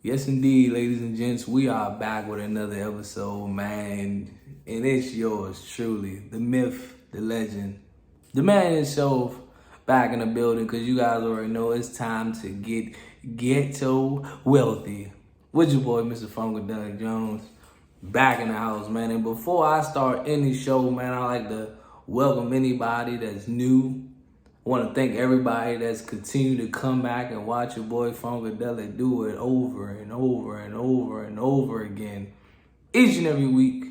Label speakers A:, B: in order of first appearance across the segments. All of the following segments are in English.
A: Yes, indeed, ladies and gents, we are back with another episode, man. And it's yours truly, the myth, the legend, the man himself back in the building because you guys already know it's time to get ghetto wealthy. With your boy, Mr. Funkadelic Jones, back in the house, man. And before I start any show, man, I like to welcome anybody that's new. I want to thank everybody that's continued to come back and watch your boy Funkadelic do it over and over and over and over again. Each and every week.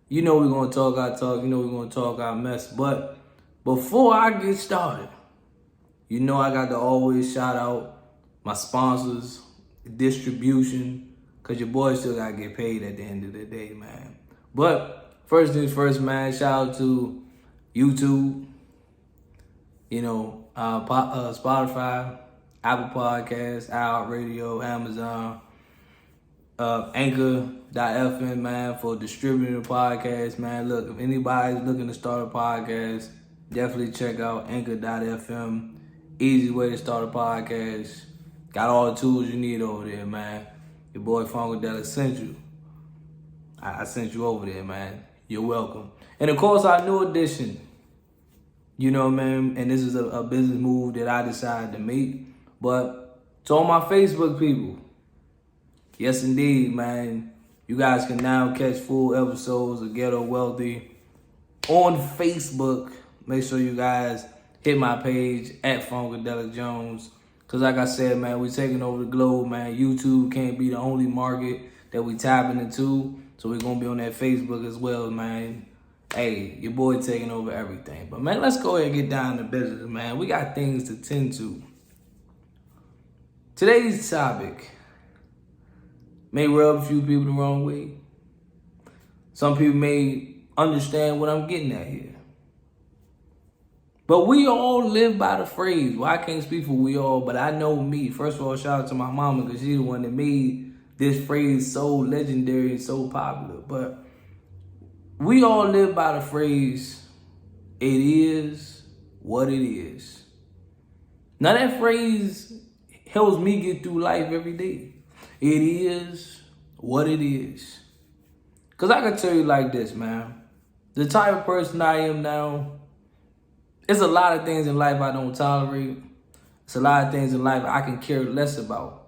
A: You know we're going to talk our talk. You know we're going to talk our mess. But before I get started, you know I got to always shout out my sponsors, distribution, because your boy still got to get paid at the end of the day, man. But first things first, man, shout out to YouTube. Spotify, Apple Podcasts, iHeartRadio, Amazon, Anchor.fm, man, for distributing the podcast, man. Look, if anybody's looking to start a podcast, definitely check out Anchor.fm. Easy way to start a podcast. Got all the tools you need over there, man. Your boy Funkadelic sent you. I sent you over there, man. You're welcome. And of course, our new addition. You know, man, and this is a business move that I decided to make. But to all my Facebook people, yes, indeed, man, you guys can now catch full episodes of Ghetto Wealthy on Facebook. Make sure you guys hit my page at Funkadelic Jones. Because like I said, man, we taking over the globe, man. YouTube can't be the only market that we tapping into. So we're going to be on that Facebook as well, man. Hey, your boy taking over everything. But, man, let's go ahead and get down to business, man. We got things to tend to. Today's topic may rub a few people the wrong way. Some people may understand what I'm getting at here. But we all live by the phrase. Well, I can't speak for we all, but I know me. First of all, shout out to my mama because she's the one that made this phrase so legendary and so popular. But we all live by the phrase, it is what it is. Now that phrase helps me get through life every day. It is what it is. Because I can tell you like this, man. The type of person I am now, it's a lot of things in life I don't tolerate. It's a lot of things in life I can care less about.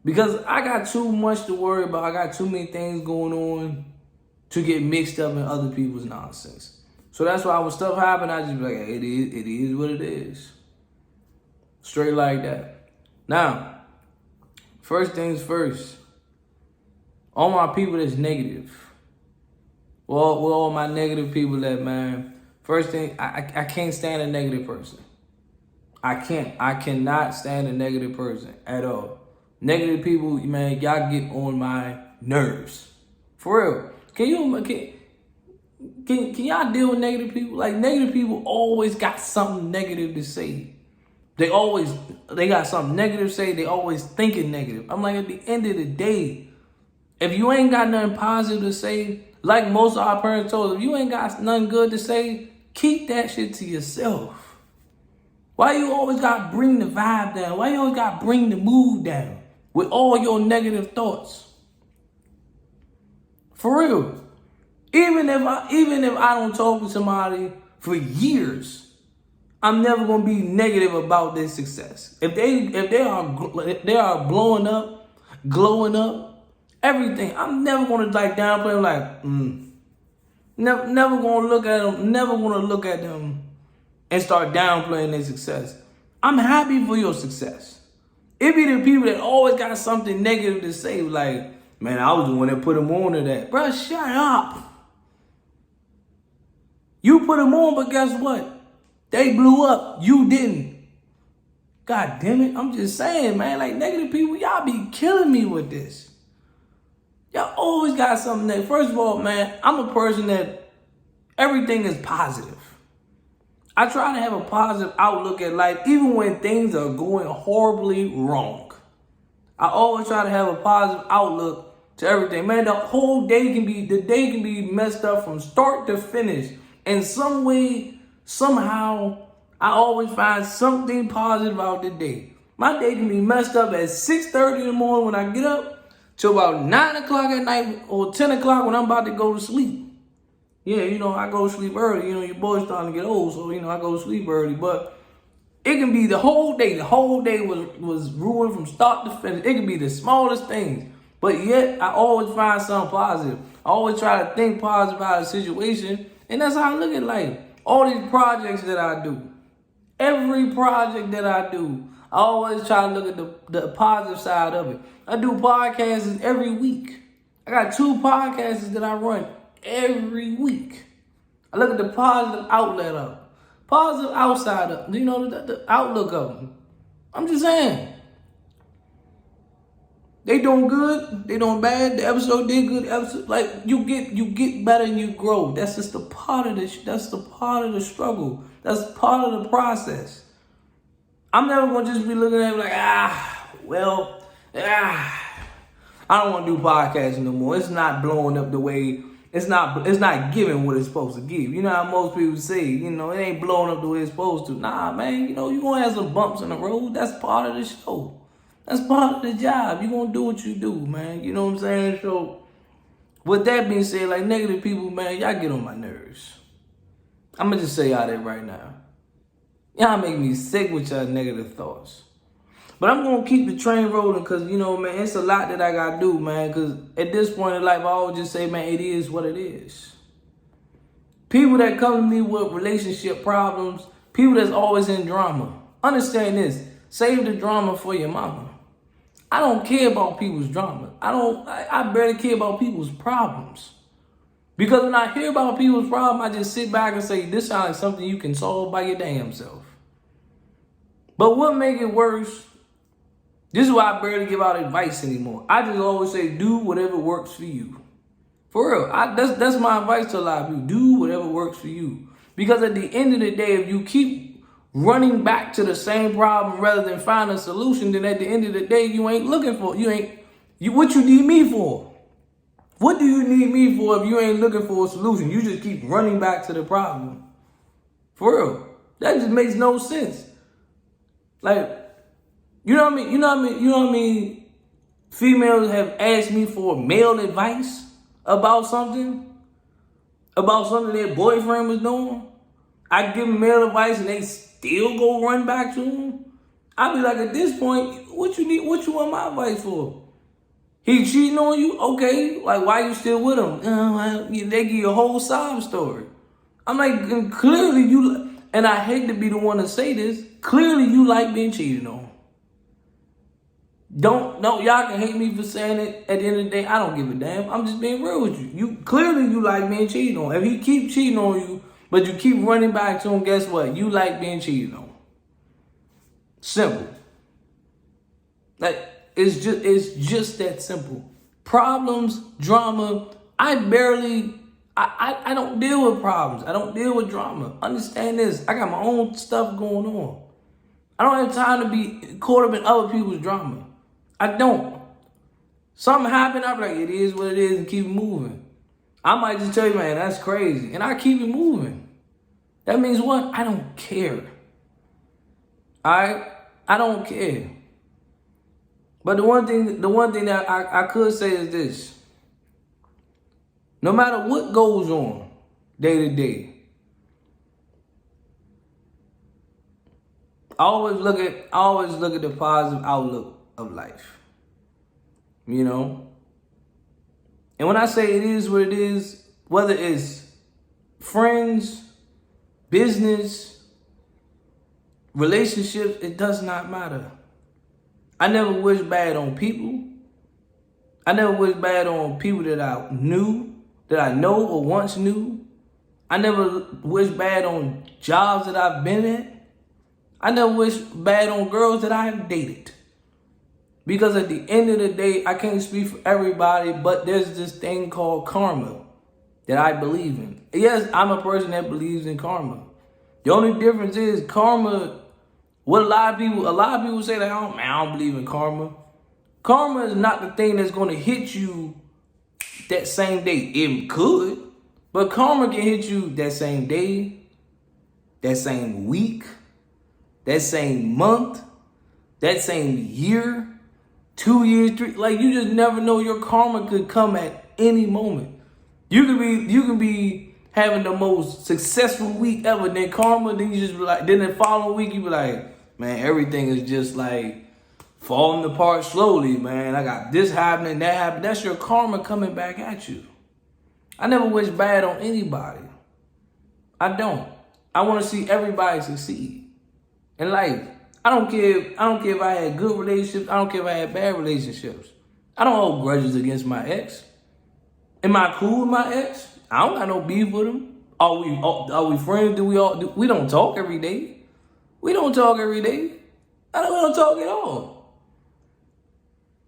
A: Because I got too much to worry about. I got too many things going on to get mixed up in other people's nonsense. So that's why when stuff happen, I just be like, hey, it is what it is. Straight like that. Now, first things first. All my people that's negative. Well, all my negative people that, man, first thing, I can't stand a negative person. I cannot stand a negative person at all. Negative people, man, y'all get on my nerves. For real. Can y'all deal with negative people? Like, negative people always got something negative to say. They got something negative to say. They always thinking negative. I'm like, at the end of the day, if you ain't got nothing positive to say, like most of our parents told us, if you ain't got nothing good to say, keep that shit to yourself. Why you always got to bring the vibe down? Why you always got to bring the mood down with all your negative thoughts? For real. Even if I don't talk to somebody for years, I'm never gonna be negative about their success. If they are blowing up, glowing up, everything, I'm never gonna like downplay them never gonna look at them and start downplaying their success. I'm happy for your success. It be the people that always got something negative to say, like, man, I was the one that put him on to that. Bruh, shut up. You put them on, but guess what? They blew up. You didn't. God damn it. I'm just saying, man. Like, negative people, y'all be killing me with this. Y'all always got something that, first of all, man, I'm a person that everything is positive. I try to have a positive outlook at life, even when things are going horribly wrong. I always try to have a positive outlook to everything. Man, the day can be messed up from start to finish. In some way, somehow, I always find something positive out the day. My day can be messed up at 6:30 in the morning when I get up to about 9 o'clock at night or 10 o'clock when I'm about to go to sleep. Yeah, I go to sleep early. Your boy's starting to get old, so, I go to sleep early. But it can be the whole day. The whole day was ruined from start to finish. It can be the smallest things. But yet, I always find something positive. I always try to think positive about a situation. And that's how I look at life. All these projects that I do. Every project that I do, I always try to look at the positive side of it. I do podcasts every week. I got 2 podcasts that I run every week. I look at the positive outlet of it. Positive outside of it. The outlook of them. I'm just saying. They doing good, they doing bad. The episode did good. Episode, like you get better and you grow. That's just the part of this. That's the part of the struggle. That's part of the process. I'm never gonna just be looking at it like I don't want to do podcasts no more. It's not blowing up the way. It's not giving what it's supposed to give. You know how most people say, it ain't blowing up the way it's supposed to. Nah, man, you're gonna have some bumps in the road. That's part of the show. That's part of the job. You're going to do what you do, man. You know what I'm saying? So, with that being said, like, negative people, man, y'all get on my nerves. I'm going to just say y'all that right now. Y'all make me sick with y'all negative thoughts. But I'm going to keep the train rolling because, man, it's a lot that I got to do, man. Because at this point in life, I always just say, man, it is what it is. People that come to me with relationship problems, people that's always in drama, understand this. Save the drama for your mama. I don't care about people's drama. I barely care about people's problems. Because when I hear about people's problems, I just sit back and say, this sounds like something you can solve by your damn self. But what make it worse, this is why I barely give out advice anymore. I just always say, do whatever works for you. For real, that's my advice to a lot of people. Do whatever works for you. Because at the end of the day, if you keep running back to the same problem rather than find a solution, then at the end of the day, you ain't looking for, what you need me for? What do you need me for if you ain't looking for a solution? You just keep running back to the problem. For real. That just makes no sense. Like, you know what I mean? Females have asked me for male advice about something their boyfriend was doing. I give them male advice and they still go run back to him. I be like, at this point, what you want my advice for? He cheating on you? Okay, like why you still with him? They give you a whole sob story. I'm like, clearly you, and I hate to be the one to say this, clearly you like being cheated on. Don't y'all can hate me for saying it. At the end of the day, I don't give a damn. I'm just being real with you. You like being cheated on. If he keep cheating on you, but you keep running back to him, guess what? You like being cheated on. Simple. Like, it's just that simple. Problems, drama, I don't deal with problems. I don't deal with drama. Understand this. I got my own stuff going on. I don't have time to be caught up in other people's drama. I don't. Something happened, I'm like, it is what it is, and keep it moving. I might just tell you, man, that's crazy. And I keep it moving. That means what? I don't care. I don't care. But the one thing that I could say is this. No matter what goes on day to day, I always look at the positive outlook of life. And when I say it is what it is, whether it's friends, business, relationships, it does not matter. I never wish bad on people. I never wish bad on people that I know or once knew. I never wish bad on jobs that I've been at. I never wish bad on girls that I have dated. Because at the end of the day, I can't speak for everybody, but there's this thing called karma that I believe in. Yes, I'm a person that believes in karma. The only difference is karma, what a lot of people say, like, oh man, I don't believe in karma. Karma is not the thing that's going to hit you that same day. It could, but karma can hit you that same day, that same week, that same month, that same year, 2 years, three. Like, you just never know. Your karma could come at any moment. You can be having the most successful week ever. Then karma, then you just be like, then the following week you be like, man, everything is just like falling apart slowly, man. I got this happening, that happening. That's your karma coming back at you. I never wish bad on anybody. I don't. I want to see everybody succeed in life. I don't care if I had good relationships. I don't care if I had bad relationships. I don't hold grudges against my ex. Am I cool with my ex? I don't got no beef with him. Are we friends? We don't talk every day. We don't talk every day. We don't talk at all.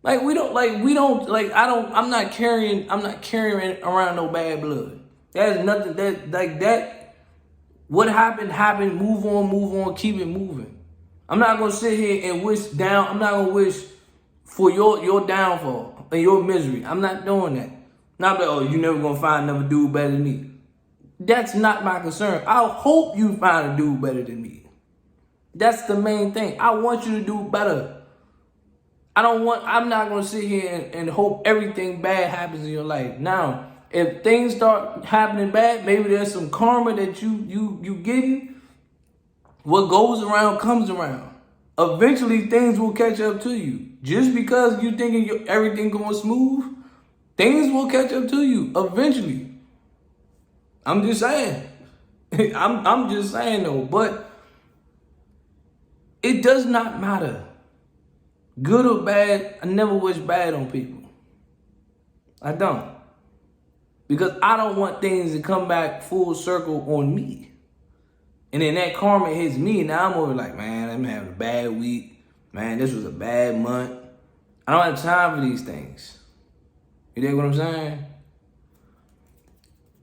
A: I'm not carrying around no bad blood. There's nothing that what happened, move on, keep it moving. I'm not gonna sit here and wish down, I'm not gonna wish for your downfall and your misery. I'm not doing that. Not like, oh, you never gonna find another dude better than me. That's not my concern. I hope you find a dude better than me. That's the main thing. I want you to do better. I'm not gonna sit here and hope everything bad happens in your life. Now, if things start happening bad, maybe there's some karma that you getting. What goes around comes around. Eventually, things will catch up to you. Just because you thinking everything going smooth, things will catch up to you eventually. I'm just saying. I'm just saying though, but it does not matter. Good or bad, I never wish bad on people. I don't. Because I don't want things to come back full circle on me. And then that karma hits me. Now I'm over like, man, I'm having a bad week. Man, this was a bad month. I don't have time for these things. You dig what I'm saying?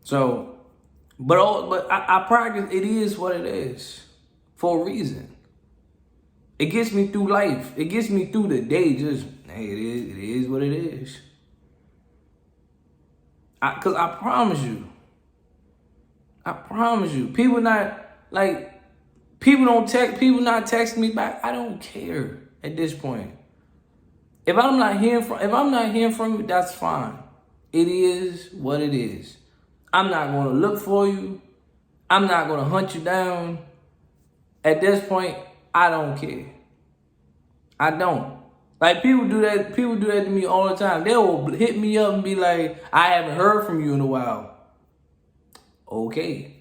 A: So, but I practice, it is what it is. For a reason. It gets me through life. It gets me through the day. Just, hey, it is what it is. Because I promise you, people not not texting me back. I don't care at this point. If I'm not hearing from you, that's fine. It is what it is. I'm not going to look for you. I'm not going to hunt you down. At this point, I don't care. I don't. Like, people do that to me all the time. They will hit me up and be like, I haven't heard from you in a while. Okay.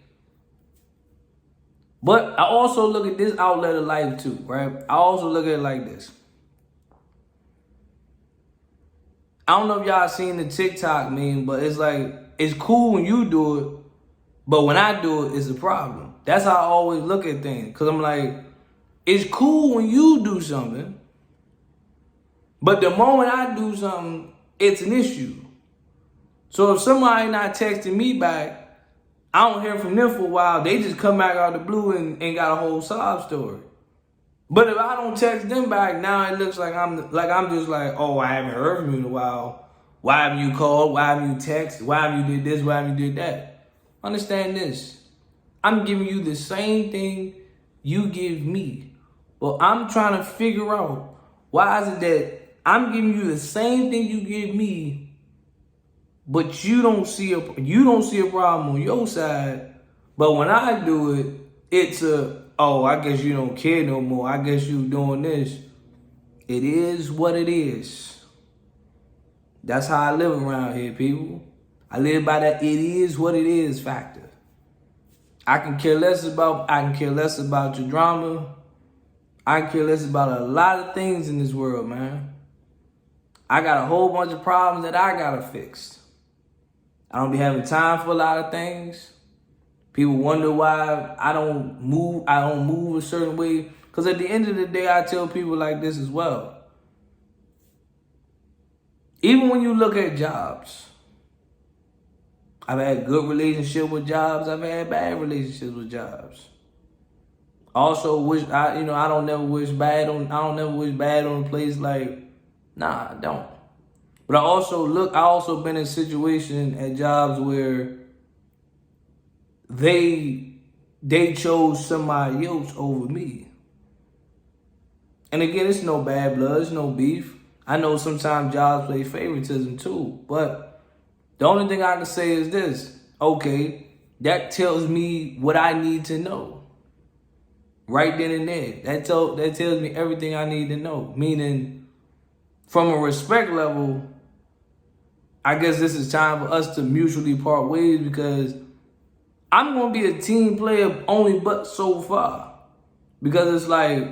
A: But I also look at this outlet of life too, right? I also look at it like this. I don't know if y'all seen the TikTok meme, but it's like, it's cool when you do it, but when I do it, it's a problem. That's how I always look at things. Because I'm like, it's cool when you do something, but the moment I do something, it's an issue. So if somebody not texting me back, I don't hear from them for a while, they just come back out of the blue and got a whole sob story. But if I don't text them back, now it looks like I'm just like, oh, I haven't heard from you in a while. Why haven't you called? Why haven't you texted? Why haven't you did this? Why haven't you did that? Understand this. I'm giving you the same thing you give me. But I'm trying to figure out, why is it that I'm giving you the same thing you give me, but you don't see a problem on your side. But when I do it, it's I guess you don't care no more. I guess you doing this. It is what it is. That's how I live around here, people. I live by that it is what it is factor. I can care less about your drama. I can care less about a lot of things in this world, man. I got a whole bunch of problems that I gotta fix. I don't be having time for a lot of things. People wonder why I don't move a certain way. Because at the end of the day, I tell people like this as well. Even when you look at jobs, I've had good relationships with jobs. I've had bad relationships with jobs. Also, I don't never wish bad on a place like, nah, I don't. But I also been in situations at jobs where they chose somebody else over me. And again, it's no bad blood, it's no beef. I know sometimes jobs play favoritism too, but the only thing I can say is this. Okay, that tells me what I need to know. Right then and there. That tells me everything I need to know. Meaning, from a respect level, I guess this is time for us to mutually part ways because I'm going to be a team player only but so far. Because it's like,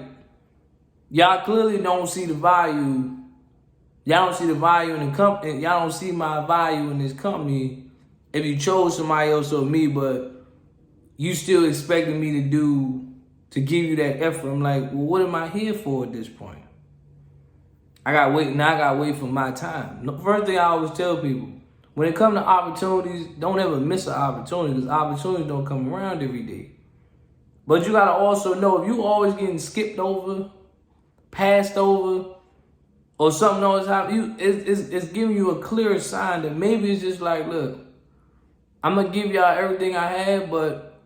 A: y'all clearly don't see the value. Y'all don't see the value in the company. Y'all don't see my value in this company if you chose somebody else over me, but you still expecting me to give you that effort. I'm like, well, what am I here for at this point? I gotta wait for my time. The first thing I always tell people, when it comes to opportunities, don't ever miss an opportunity because opportunities don't come around every day. But you gotta also know if you always getting skipped over, passed over, or something always happens, it's giving you a clear sign that maybe it's just like, look, I'm gonna give y'all everything I have, but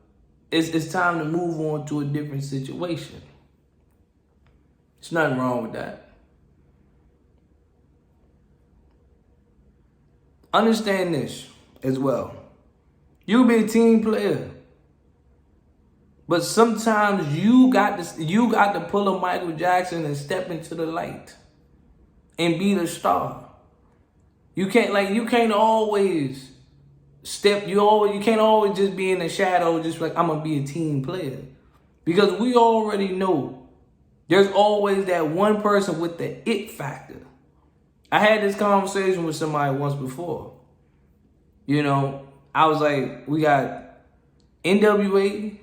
A: it's time to move on to a different situation. There's nothing wrong with that. Understand this as well. You be a team player, but sometimes you got to pull a Michael Jackson and step into the light and be the star. You can't always you can't always just be in the shadow just like I'm gonna be a team player. Because we already know there's always that one person with the it factor. I had this conversation with somebody once before. You know, I was like, we got NWA,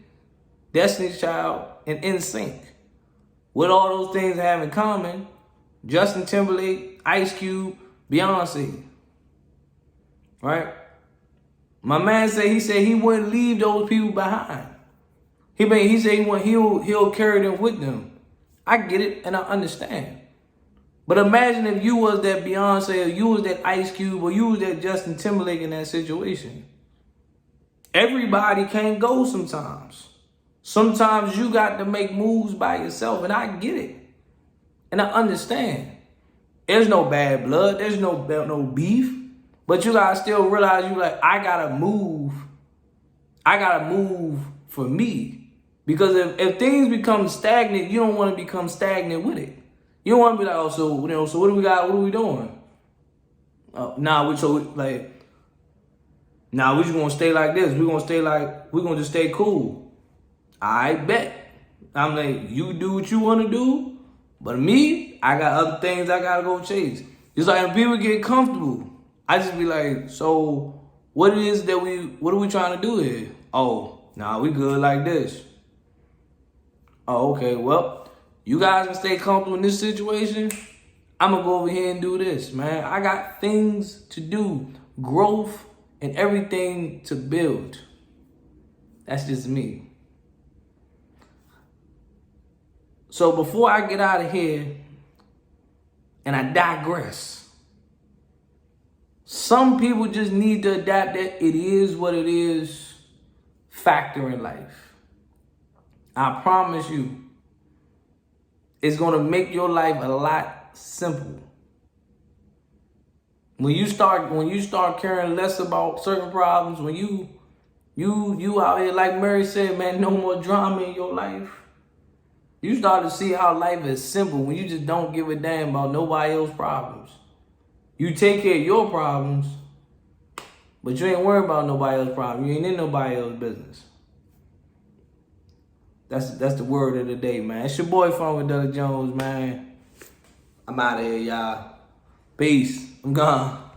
A: Destiny's Child, and NSYNC. What all those things have in common? Justin Timberlake, Ice Cube, Beyonce. Right? My man said he wouldn't leave those people behind. He said he'll carry them with them. I get it and I understand. But imagine if you was that Beyonce or you was that Ice Cube or you was that Justin Timberlake in that situation. Everybody can't go sometimes. Sometimes you got to make moves by yourself, and I get it. And I understand. There's no bad blood. There's no beef. But you gotta still realize I gotta move. I gotta move for me. Because if things become stagnant, you don't want to become stagnant with it. You don't want to be like, so what do we got? What are we doing? We just gonna stay like this. We're gonna just stay cool. I bet. I'm like, you do what you want to do, but me, I got other things I gotta go chase. It's like when people get comfortable, I just be like, so what are we trying to do here? Oh, we good like this. Oh, okay, well, you guys can stay comfortable in this situation. I'm gonna go over here and do this, man. I got things to do, growth and everything to build. That's just me. So before I get out of here and I digress, some people just need to adapt that it is what it is factor in life. I promise you, it's gonna make your life a lot simple. When you start caring less about certain problems, when you out here, like Mary said, man, no more drama in your life. You start to see how life is simple when you just don't give a damn about nobody else's problems. You take care of your problems, but you ain't worried about nobody else's problems. You ain't in nobody else's business. That's the word of the day, man. It's your boy Fun with Doug Jones, man. I'm out of here, y'all. Peace. I'm gone.